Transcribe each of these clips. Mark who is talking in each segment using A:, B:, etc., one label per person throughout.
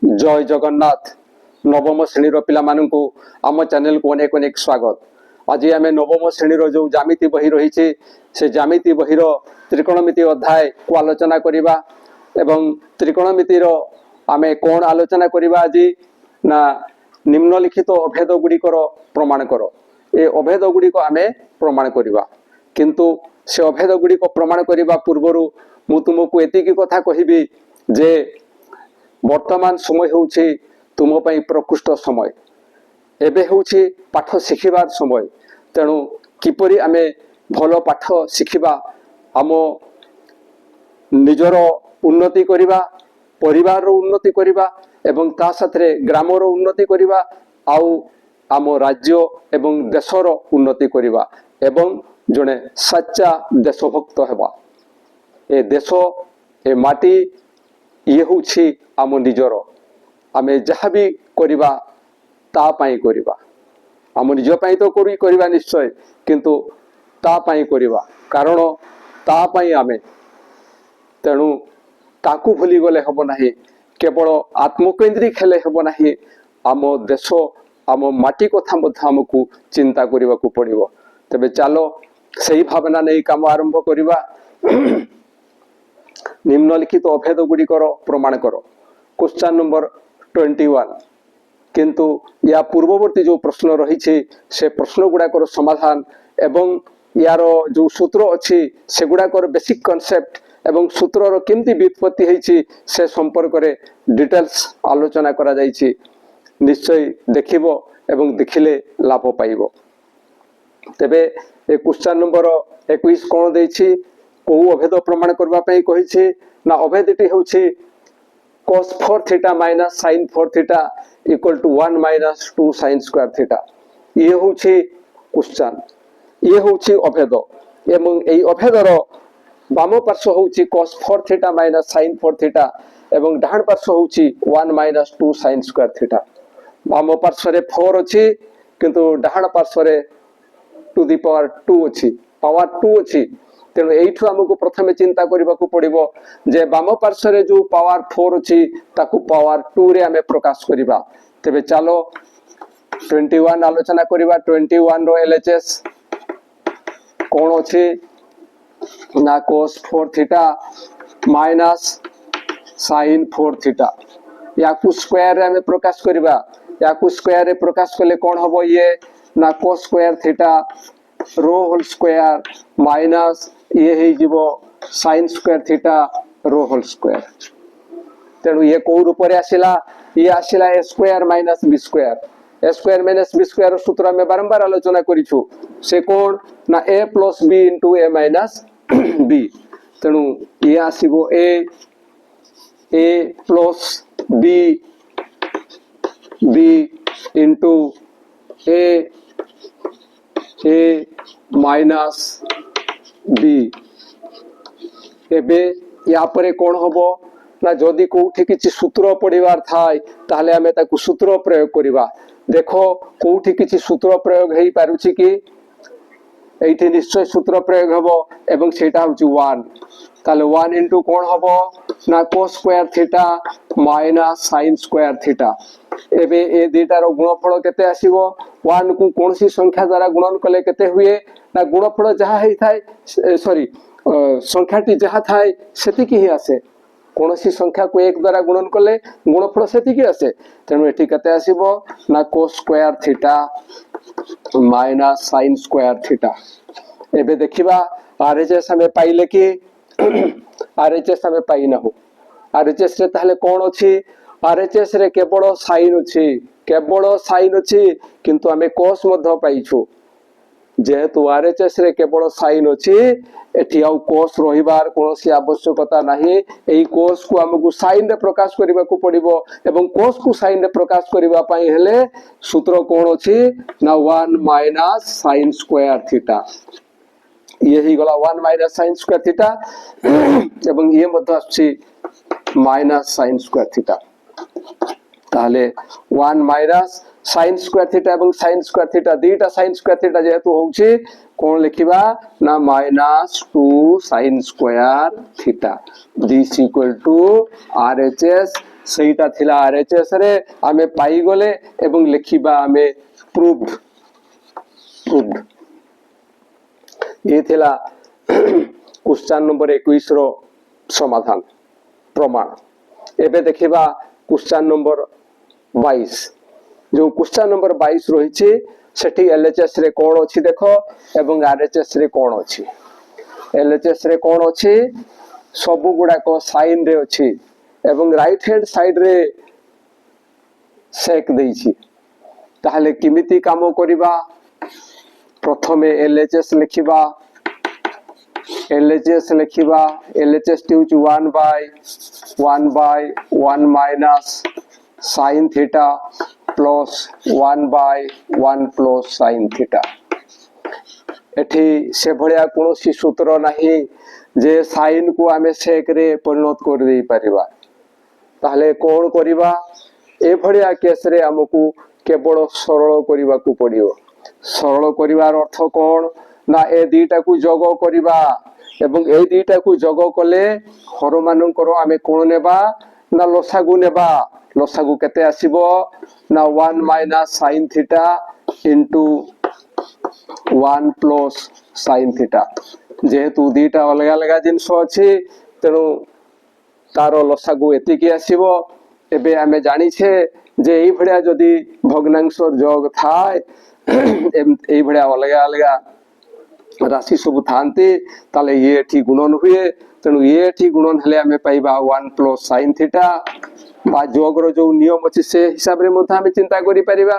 A: जय जगन्नाथ नवम श्रेणी पिला मानू आम चैनल को अनेक अनेक स्वागत। आज आम नवम श्रेणी जो ज्यामिति बही रही से ज्यामिति बही त्रिकोणमिति अध्याय को आलोचना करवा एवं त्रिकोणमिति आम कौन आलोचना करवा आज ना निम्नलिखित अभेद गुड़िकर प्रमाण कर ए अभेद गुड़िक आम प्रमाण करवा किंतु से अभेद गुड़िक प्रमाण करने पूर्वर मु तुमको एतिकी कथा कहबी जे वर्तमान समय होउछि तुम पई प्रकृष्ट समय एबे होउछि पाठ शिखिबार समय तेणु किपरि आमे भलो पाठ शिखिबा आम निजर उन्नति करिबा परिवार रो उन्नति करिबा एवं ता साथरे ग्राम रो उन्नति करिबा आउ आम राज्य एवं देशर उन्नति करिबा एवं जने सच्चा देशभक्त हेबा ए देश ए माटी ये होउछि आम निजर आमे जहाँ भी करिबा ता पाई करिबा आम निज पाई तो करिबा निश्चय किंतु ता पाई करिबा कारण ता पाई आमे तेणु ताकू भूली गले हब नाही केवल आत्मकेन्द्रिक हेले हब नाही आम देश आम माटी कथा मध्य हमकु चिंता करबा को पड़िबो। तबे चलो सही भावना नहीं काम आरंभ करिबा। निम्नलिखित अभेद गुड़िकर प्रमाण कर। क्वेश्चन नंबर 21 किंतु या पूर्ववर्ती जो प्रश्न रही से प्रश्न गुड़ाकर समाधान एवं यार जो सूत्र अच्छी से गुड़ाकर बेसिक कॉन्सेप्ट एवं सूत्र केमती व्युत्पत्ति होती से संपर्क में डिटेल्स आलोचना करा जाइछि। निश्चय देखिबो एवं देखिले लाभ पाइबो। तेबे ए क्वेश्चन नंबर 21 कोन देछि को अभेद प्रमाण करबा पई कहिछि ना अभेदटी होछि cos 4 theta minus sin 4 theta equal to 1 minus 2 sin square theta. ये होछि क्वेश्चन ये होछि अभेद एवं एई अभेदर बाम पार्श्व होछि cos 4 theta minus sin 4 theta एवं डाहाण पार्श्व होछि 1 माइनस 2 sin स्क्वायर थीटा। बाम पार्श्व रे 4 अछि किंतु डाहाण पार्श्व रे टू द पावर 2 अछि पावर 2 अछि तेणु एठू आमको प्रथम चिंता करने को पड़ो जे बाम पार्श्व जो पावर 4 अच्छी ताकू पावर 2 रे आमे प्रकाश करिबा। तेबे चलो 21 आलोचना करिबा। 21 रो एलएचएस कोन अछि ना cos 4 theta minus sin 4 theta याकू स्क्वायर रे आमे प्रकाश करिबा। याकू स्क्वायर रे प्रकाश कले कोन हबो ये ना cos स्क्वायर थीटा रो होल स्क्वायर माइनस ये ही जीवो sin स्क्वायर थीटा रो होल स्क्वायर। तेणु ये को रूप रे आसिला ये आसिला a square minus b square. a square minus b square सूत्र में बारंबार आलोचना करिछु से कोन ना a plus b into a minus b। तेणु ये आसीबो a plus b into a minus B. एबे या परे कोन होबो ना जदी कोठी किछि सूत्र पढिबार थाय ताहले हमें ताकू सूत्र प्रयोग करिबा। देखो कोठी किछि सूत्र प्रयोग हेई पारुछि कि एठी निश्चय सूत्र प्रयोग हबो एवं सेटा होछि 1 ताले 1 इनटू कोन हबो ना cos square theta minus sin square theta. एबे ए दुटार गुणफल केते आसीबो 1 को कोनसी संख्या द्वारा गुणन कले केते हुए ना गुणफल जहा हेई थाय सॉरी संख्याटी जहा थाय सेतिकी ही आसे कोनसी संख्या को 1 द्वारा गुणन कले गुणफल सेतिकी आसे। तेनु एठी केते आसीबो ना cos square theta minus sin square theta. एबे देखिबा आरएचएस हमें पाइले कि आरएचएस हमें पाई ना हो। आरएचएस रे ताहले कोन अछि आरएचएस रे केवल साइन अछि किंतु हमें cos मध्य पाइछु जेहेतु आरएचएस रे केवल साइन अछि एठी आउ cos रहिबार कोनोसी आवश्यकता नाही। एई cos को हमकु साइन रे प्रकाश करिबा को पड़िबो एवं cos को साइन रे प्रकाश करिबा पई हेले सूत्र कोन अछि ना 1 माइनस sin स्क्वायर थीटा। ये ही गला 1 माइनस sin स्क्वायर थीटा एवं ये मध्य अछि माइनस sin स्क्वायर थीटा। ताहले 1 माइनस sin स्क्वायर थीटा एवं sin स्क्वायर थीटा दीटा sin स्क्वायर थीटा जेहेतु होउछि कोन लिखिबा ना minus 2 sin square theta. This equal to RHS ସେଇଟା ଥିଲା RHS रे आमे पाई गले एवं लिखिबा आमे प्रूव्ड ये थिला क्वेश्चन नंबर 21 रो समाधान प्रमाण। एबे देखिबा क्वेश्चन नंबर 22 जो क्वेश्चन नंबर 22 रही सेठी LHS रे कोन अछि देखो एवं RHS रे कोन अछि। LHS रे कोन अछि सब गुडा को साइन रे अछि एवं राइट हैंड साइड रे सेक देइछि ताहले किमिति कामो करिबा प्रथमे LHS लिखिबा LHS T 1 by 1 minus sin theta plus 1 by 1 plus sin theta एठी से भलिया कोनोसी सूत्र नाही जे साइन को आमे सेक रे परिणत कर देई परिबा ताहले कोन करिबा ए भलिया केस रे हमकु केवल सरल करिबा को पड़ियो। सरल करिवार अर्थ कोन ना ए दीटा को जोग करिबा एवं ए दीटा को जोग कले हर मानकर आमे कोन नेबा ना लसागु नेबा। लसागु केते आसीबो ना 1 minus sin theta into 1 plus sin theta जेहेतु दीटा अलग अलग जिनस अछि तेनु तारो लसागु एति की आसीबो। एबे आमे जानि छे जे एई भडिया जदी भग्नांशर जोग थाय एई भडिया अलग अलग राशि सब थांते ताले ये एठी गुणन हुए तेनु ये एठी गुणन हले आमे पाइबा 1 plus sin theta बा जोगर जो नियम अछि से हिसाब रे मथा आमे चिंता करि परिबा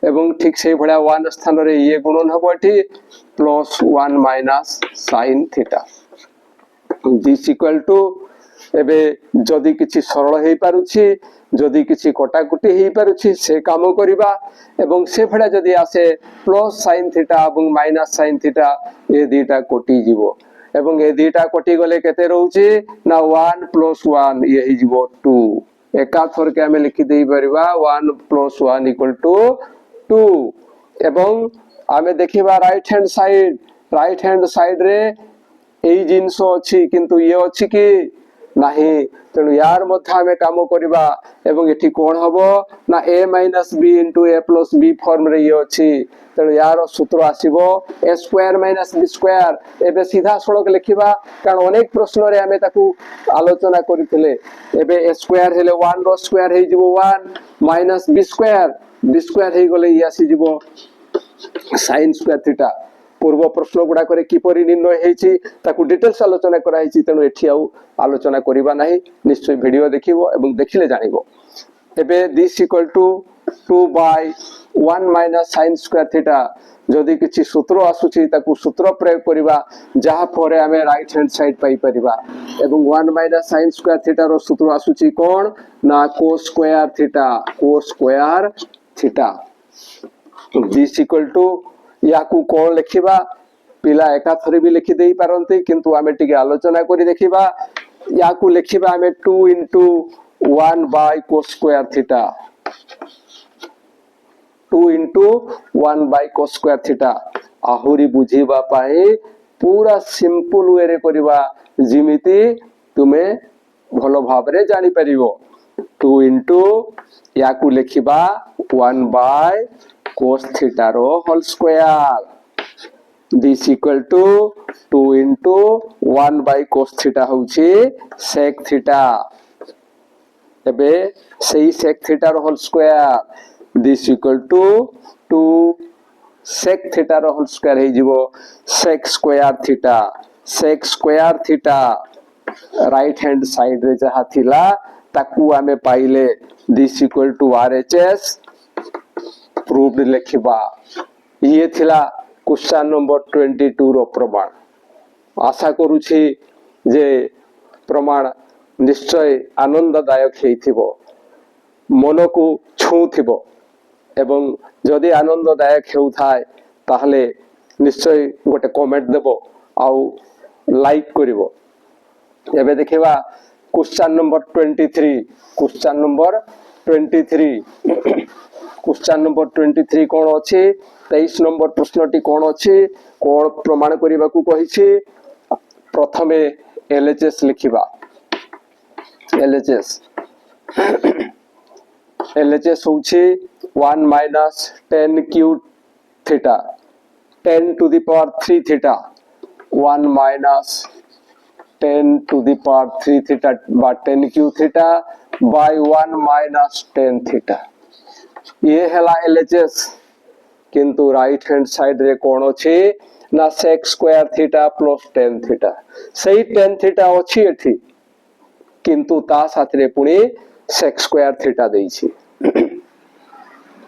A: एवं ठीक से भडिया 1 स्थान रे ये गुणन हबो एठी plus 1 minus sin theta this equal to एबे जदी किछि सरल हेई पारुछि जदी किछि कटाकुटी हेई पारुछि से काम करिबा एवं से भडा जदी आसे प्लस sin थीटा एवं माइनस sin थीटा ए दीटा कटि जीवो एवं ए दीटा कटि गले केते रहउछि ना 1 plus 1 ये हेई जीवो 2 एका थर के हमें लिखि देई परिबा 1 plus 1 equal to 2 एवं आमे देखिबा राइट हैंड साइड रे एई जिंसो अछि किंतु ये अछि कि नाही तेनु यार मध्य आमे काम करिबा एवं एठी कोन हबो ना a minus b into a plus b form रे ये अछि तेनु यार सूत्र आसीबो a square minus b square एबे सीधा सड़क लिखिबा कारण अनेक प्रश्न रे आमे ताकू आलोचना करिथिले एबे a square हेले 1 रो स्क्वायर हे जिवो 1 minus b square हे गले ये आसी जिवो sin square theta पूर्व प्रश्न गुडा करे किपरि निर्णय हेछि ताकू डिटेल्स आलोचना करा हेछि तेनु एठी आउ आलोचना करिबा नाही निश्चय वीडियो देखिबो एवं देखिले जानिबो। एबे this equal to 2 by 1 minus sin square theta जदि किछि सूत्र आसुछि ताकू सूत्र प्रयोग करिबा जहा परे हमें राइट हैंड साइड पाई परिबा एवं 1 minus sin square theta रो सूत्र आसुछि कोन ना cos square theta this equal to याकू कोन लिखिबा पिला एका थरे भी लिखि देई पारंते किंतु आमे टिके आलोचना करी देखिबा याकू लिखिबा आमे 2 into 1 by cos square theta 2 into 1 by cos square theta आहुरी बुझीबा पाए पूरा सिंपल वे रे करिबा जिमिति तुमे भलो भाबरे जानि परिबो 2 into याकू लिखिबा 1 by cos theta रो whole square this equal to 2 into 1 by cos theta होछि sec theta एबे सेही sec theta रो whole square this equal to 2 sec theta रो होल स्क्वायर हे जिवो sec square theta right hand side रे जहा थिला ताकू आमे पाइले this equal to RHS proved लिखिबा ये थिला क्वेश्चन नंबर 22 रो प्रमाण। आशा करूछि जे प्रमाण निश्चय आनंददायक हेइथिबो मन को छूथिबो एवं जदि आनंददायक हेउथाय ताहले निश्चय गोटे कमेंट देबो आउ लाइक करिवो। एबे देखिबा क्वेश्चन नंबर 23 कोन अछि 23 नंबर प्रश्नटी कोन अछि कोन प्रमाण करिबा को कहिछि प्रथमे LHS लिखिबा LHS LHS होउछि 1 minus 10 cube theta 10 to the power 3 theta 1 minus 10 to the power 3 theta by 10 cube theta by 1 minus 10 theta ये हैला LHS किंतु राइट हैंड साइड रे कोन अछि ना sec square theta plus 10 theta सही 10 theta अछि एठी किंतु ता साथ रे पुणी sec square theta देछि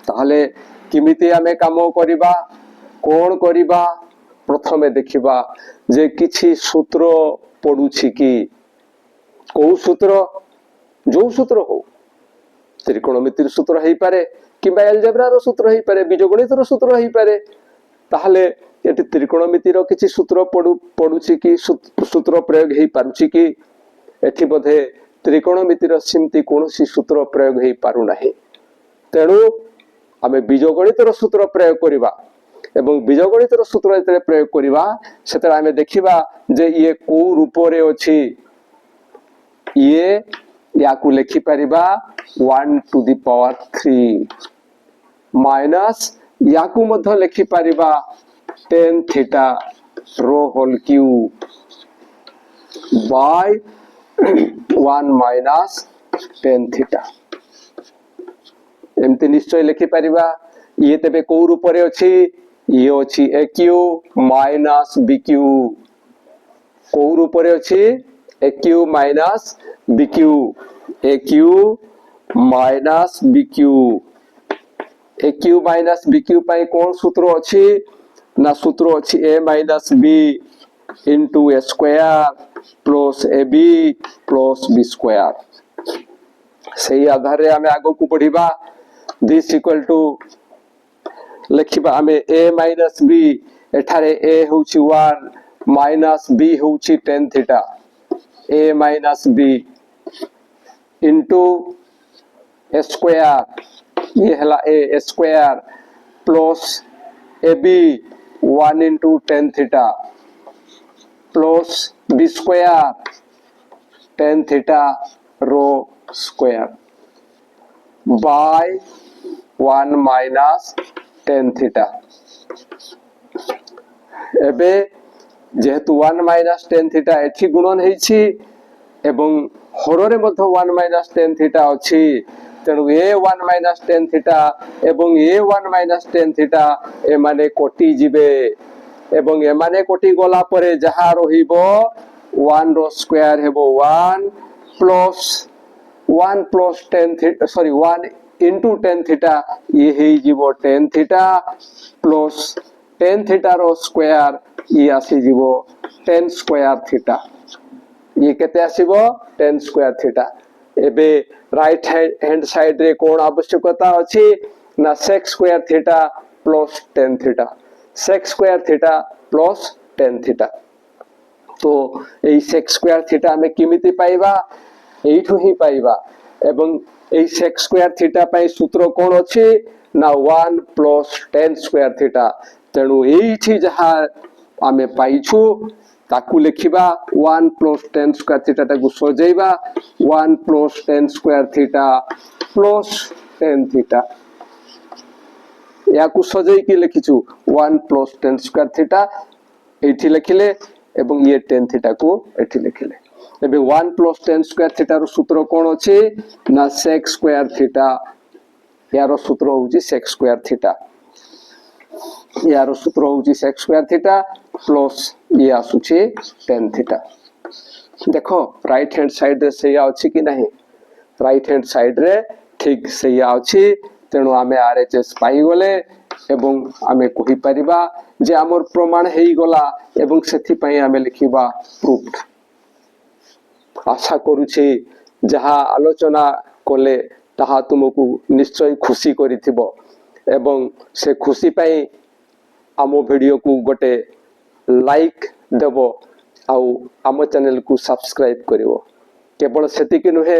A: ताहले किमिति आमे काम करिबा कोन करिबा प्रथमे देखिबा जे किछि सूत्र पडुछि कि को सूत्र जो सूत्र हो त्रिकोणमितिर सूत्र हेई पारे किबा एलजेब्रा रो सूत्र हेई पारे बीजगणित रो सूत्र हेई पारे ताहले एटी त्रिकोणमितिर किछि सूत्र पडुछि कि सूत्र प्रयोग हेई पारुछि कि एठी बधे त्रिकोणमितिर सिमति कोनोसी सूत्र प्रयोग हेई पारु नाही तेणु आमे बीजगणितर सूत्र प्रयोग करिबा एवं बीजगणितर सूत्र जते प्रयोग करिबा सेते आमे देखिबा जे ये को रूप रे अछि ये याकू लिखि परिबा 1 to the power 3 माइनस याकू मध्य लिखि परिबा tan theta rho whole cube by 1 minus tan theta एमती निश्चय लिखि परिबा ये तेबे को रूप रे अछि ये अछि aq minus bq को रूप रे अछि aq minus bq aq minus bq aq minus bq पाई कोन सूत्र अछि ना सूत्र अछि a minus b into a square plus ab plus b square सही आधार रे हमें आगो को पढिबा this equal to लिखिबा हमें a minus b एठारे a होउछि 1 minus b होउछि tan theta a minus b into a square ये हला a square plus ab 1 into tan theta plus b square tan theta rho square by 1 minus tan theta एबे जेहेतु 1 minus tan theta एठी गुणन हेछि एवं हररे मध्य 1 minus tan theta अछि तेणु a1 minus tan theta एवं a1 minus tan theta ए माने कोटि जिबे एवं ए माने कोटि गोला परे जहा रहिबो 1 रो स्क्वायर हेबो 1 plus tan theta sorry 1 into tan theta ये हेई जिवो tan theta plus tan theta रो स्क्वायर ये आसी जिवो tan square theta ये केते आसीबो tan square theta एबे राइट हैंड साइड रे कोन आवश्यकता अछि ना sec square theta plus tan theta sec square theta plus tan theta तो एई sec square theta हमें किमिति पाइबा एठु ही पाइबा एवं एई sec square theta पई सूत्र कोन अछि ना 1 plus tan square theta तेणु एठी जहा आमे पाइछु ताकू लिखिबा 1 plus tan square theta ताकू सजेइबा 1 plus tan square theta plus tan theta याकू सजेइ कि लिखिछु 1 plus tan square theta एठी लिखिले एवं ये tan theta को एठी लिखिले एबे 1 plus tan square theta रो सूत्र कोन अछि ना sec square theta यारो सूत्र होउची sec square theta यारो सूत्र होउची sec square theta plus ये आसुची tan theta देखो राइट हैंड साइड रे सेया अछि कि नाही राइट हैंड साइड रे ठीक सेया अछि तेणु आमे RHS पाई गले एवं आमे कहि परिबा जे हमर प्रमाण हेई गला एवं सेथि पई आमे लिखिबा प्रूफ आशा करूछि जहा आलोचना कोले ताहा तुमको निश्चय खुशी करिथिबो एवं से खुशी पई आमो वीडियो को गोटे लाइक देबो आउ आम चैनल को सब्सक्राइब करिवो केवल सेति कि नुहे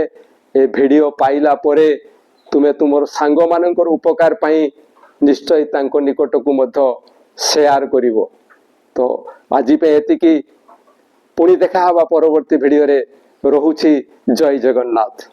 A: ए वीडियो पाइला परे तुमे तुमर सांग मानकर उपकार पई निश्चय तांको निकट को मध्य शेयर करिवो तो आजि पे एति कि पुणी देखा हवा परवर्ती वीडियो रे रहुछि जय जगन्नाथ।